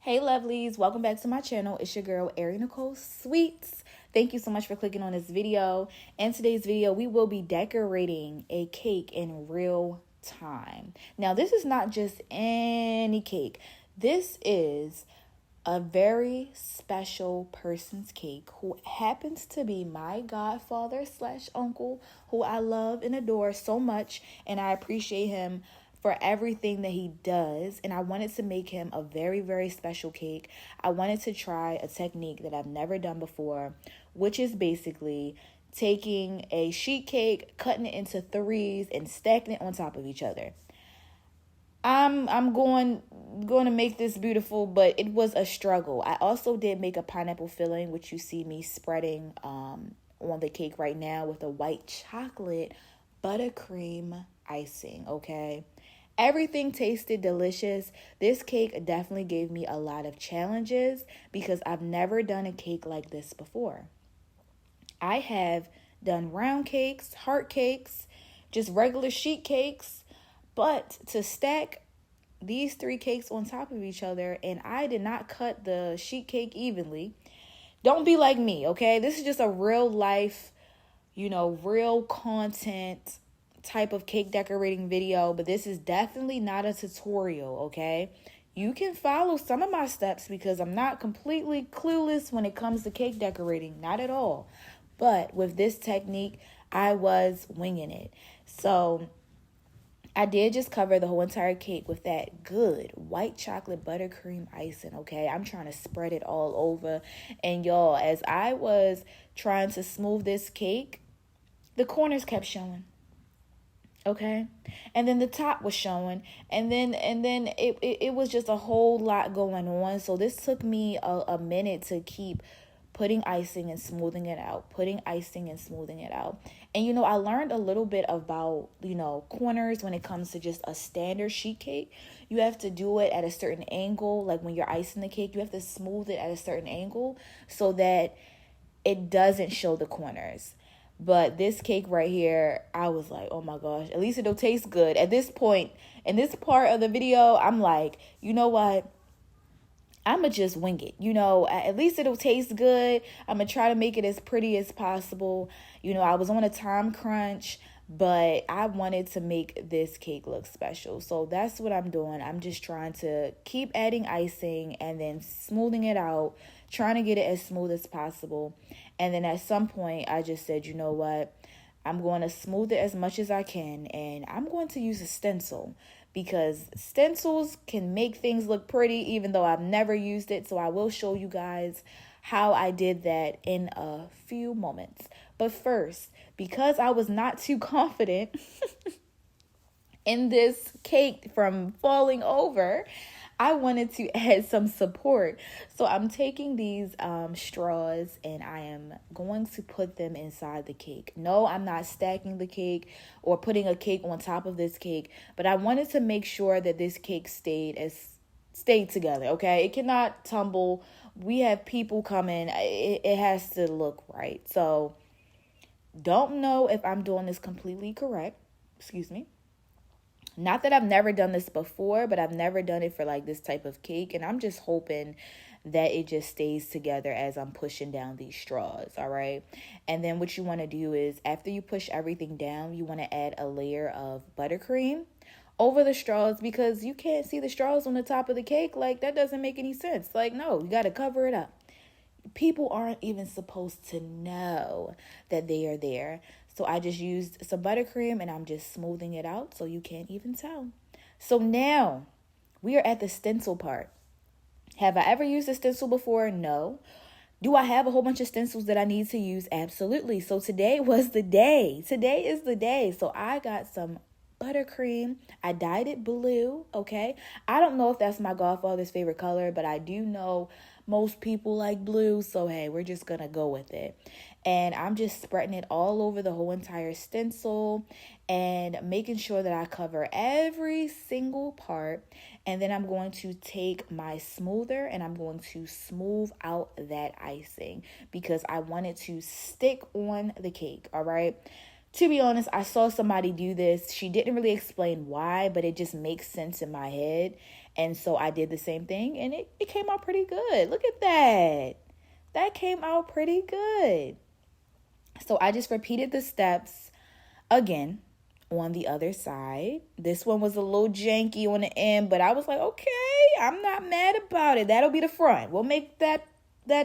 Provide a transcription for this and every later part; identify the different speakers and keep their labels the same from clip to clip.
Speaker 1: Hey lovelies, welcome back to my channel. It's your girl Ayree Nicole Sweets. Thank you so much for clicking on this video. In today's video, we will be decorating a cake in real time. Now, this is not just any cake. This is a very special person's cake who happens to be my godfather slash uncle, who I love and adore so much, and I appreciate him for everything that he does. And I wanted to make him a very, very special cake. I wanted to try a technique that I've never done before, which is basically taking a sheet cake, cutting it into threes, and stacking it on top of each other. I'm going to make this beautiful, but it was a struggle. I also did make a pineapple filling, which you see me spreading on the cake right now with a white chocolate buttercream icing, okay? Everything tasted delicious. This cake definitely gave me a lot of challenges because I've never done a cake like this before. I have done round cakes, heart cakes, just regular sheet cakes, but to stack these three cakes on top of each other, and I did not cut the sheet cake evenly. Don't be like me, okay? This is just a real life, real content type of cake decorating video, but this is definitely not a tutorial, okay? You can follow some of my steps because I'm not completely clueless when it comes to cake decorating, not at all. But with this technique, I was winging it. So I did just cover the whole entire cake with that good white chocolate buttercream icing, okay? I'm trying to spread it all over. And y'all, as I was trying to smooth this cake, the corners kept showing. Okay, and then the top was showing, and then it was just a whole lot going on. So this took me a minute to keep putting icing and smoothing it out, putting icing and smoothing it out. And I learned a little bit about corners when it comes to just a standard sheet cake. You have to do it at a certain angle. Like when you're icing the cake, you have to smooth it at a certain angle so that it doesn't show the corners. But this cake right here, I was like, oh my gosh, at least it'll taste good. At this point, in this part of the video, I'm like, you know what? I'm going to just wing it. At least it'll taste good. I'm going to try to make it as pretty as possible. I was on a time crunch, but I wanted to make this cake look special. So that's what I'm doing. I'm just trying to keep adding icing and then smoothing it out, trying to get it as smooth as possible. And then at some point, I just said, you know what? I'm going to smooth it as much as I can, and I'm going to use a stencil because stencils can make things look pretty even though I've never used it. So I will show you guys how I did that in a few moments. But first, because I was not too confident in this cake from falling over, I wanted to add some support. So I'm taking these straws and I am going to put them inside the cake. No, I'm not stacking the cake or putting a cake on top of this cake, but I wanted to make sure that this cake stayed together, okay? It cannot tumble. We have people coming. It has to look right. So don't know if I'm doing this completely correct. Excuse me. Not that I've never done this before, but I've never done it for like this type of cake. And I'm just hoping that it just stays together as I'm pushing down these straws, all right? And then what you want to do is after you push everything down, you want to add a layer of buttercream over the straws because you can't see the straws on the top of the cake. Like, that doesn't make any sense. Like, no, you got to cover it up. People aren't even supposed to know that they are there. So I just used some buttercream and I'm just smoothing it out so you can't even tell. So now we are at the stencil part. Have I ever used a stencil before? No. Do I have a whole bunch of stencils that I need to use? Absolutely. So today was the day. Today is the day. So I got some buttercream. I dyed it blue, okay? I don't know if that's my godfather's favorite color, but I do know most people like blue, so hey, we're just gonna go with it. And I'm just spreading it all over the whole entire stencil and making sure that I cover every single part. And then I'm going to take my smoother and I'm going to smooth out that icing because I want it to stick on the cake, all right? To be honest, I saw somebody do this. She didn't really explain why, but it just makes sense in my head. And so I did the same thing, and it came out pretty good. Look at that. That came out pretty good. So I just repeated the steps again on the other side. This one was a little janky on the end, but I was like, okay, I'm not mad about it. That'll be the front. We'll make that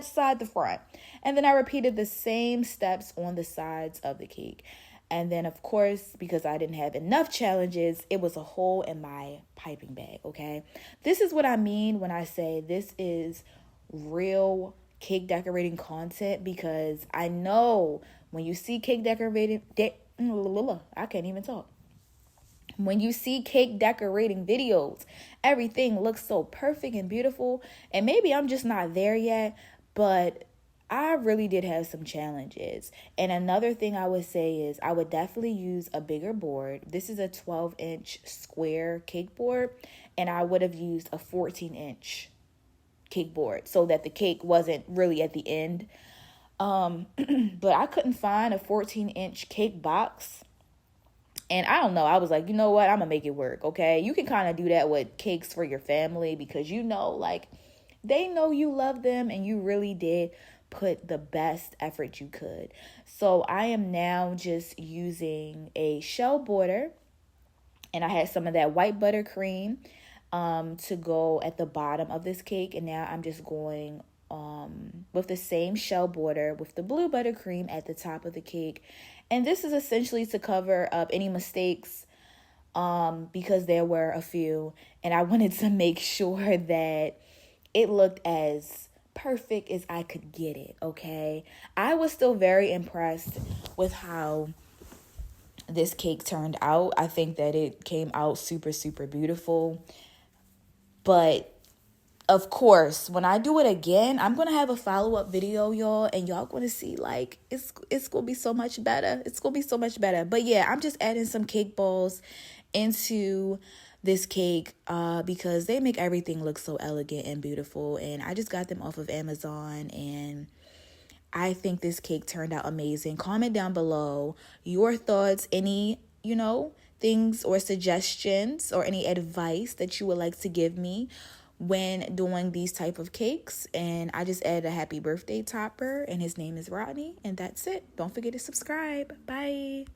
Speaker 1: side the front. And then I repeated the same steps on the sides of the cake. And then, of course, because I didn't have enough challenges, it was a hole in my piping bag, okay? This is what I mean when I say this is real cake decorating content, because I know when you see cake decorating, I can't even talk. When you see cake decorating videos, everything looks so perfect and beautiful. And maybe I'm just not there yet, but I really did have some challenges. And another thing I would say is I would definitely use a bigger board. This is a 12-inch square cake board, and I would have used a 14-inch cake board so that the cake wasn't really at the end. But I couldn't find a 14-inch cake box. And I don't know, I was like, you know what? I'm going to make it work, okay? You can kind of do that with cakes for your family because like, they know you love them and you really did put the best effort you could. So I am now just using a shell border, and I had some of that white buttercream to go at the bottom of this cake. And now I'm just going with the same shell border with the blue buttercream at the top of the cake. And this is essentially to cover up any mistakes because there were a few. And I wanted to make sure that it looked as perfect as I could get it, okay? I was still very impressed with how this cake turned out. I think that it came out super, super beautiful. But of course, when I do it again, I'm going to have a follow-up video, y'all, and y'all going to see, like, it's going to be so much better. It's going to be so much better. But yeah, I'm just adding some cake balls into this cake because they make everything look so elegant and beautiful. And I just got them off of Amazon, and I think this cake turned out amazing. Comment down below your thoughts, any, things or suggestions or any advice that you would like to give me when doing these type of cakes. And I just added a happy birthday topper, and his name is Rodney, and that's it. Don't forget to subscribe. Bye.